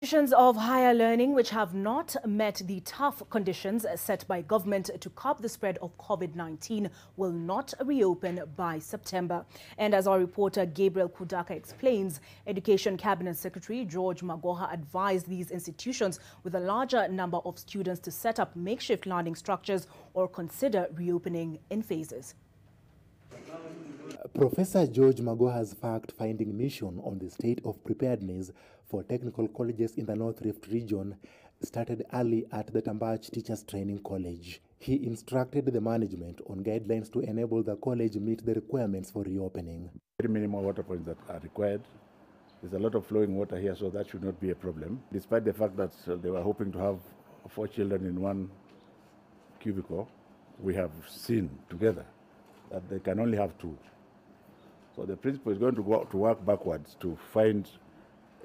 Institutions of higher learning which have not met the tough conditions set by government to curb the spread of COVID-19 will not reopen by September. And as our reporter Gabriel Kudaka explains, Education Cabinet Secretary George Magoha advised these institutions with a larger number of students to set up makeshift learning structures or consider reopening in phases. Professor George Magoha's fact-finding mission on the state of preparedness for technical colleges in the North Rift region started early at the Tambach Teachers Training College. He instructed the management on guidelines to enable the college meet the requirements for reopening. Very minimal water points that are required. There's a lot of flowing water here, so that should not be a problem. Despite the fact that they were hoping to have 4 children in one cubicle, we have seen together that they can only have 2. So the principal is going to work backwards to find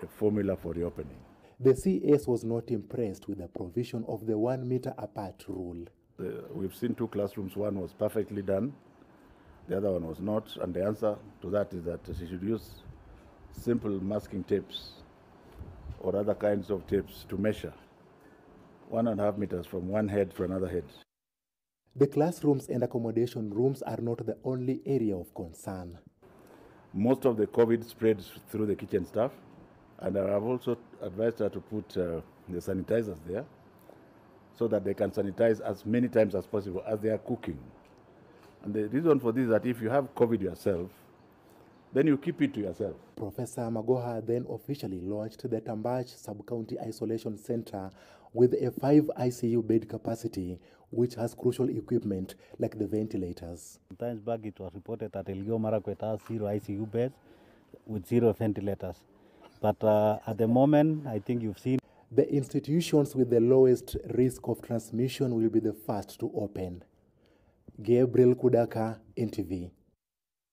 a formula for reopening. The CS was not impressed with the provision of the 1 meter apart rule. We've seen 2 classrooms. One was perfectly done, the other one was not, and the answer to that is that she should use simple masking tapes or other kinds of tapes to measure 1.5 meters from one head to another head. The classrooms and accommodation rooms are not the only area of concern. Most of the COVID spreads through the kitchen staff, and I have also advised her to put the sanitizers there so that they can sanitize as many times as possible as they are cooking. And the reason for this is that if you have COVID yourself, then you keep it to yourself. Professor Magoha then officially launched the Tambach Sub-County Isolation Center with a 5 ICU bed capacity, which has crucial equipment like the ventilators. Sometimes back it was reported that Elgeyo Marakwet has 0 ICU beds with 0 ventilators. But at the moment, I think you've seen the institutions with the lowest risk of transmission will be the first to open. Gabriel Kudaka, NTV.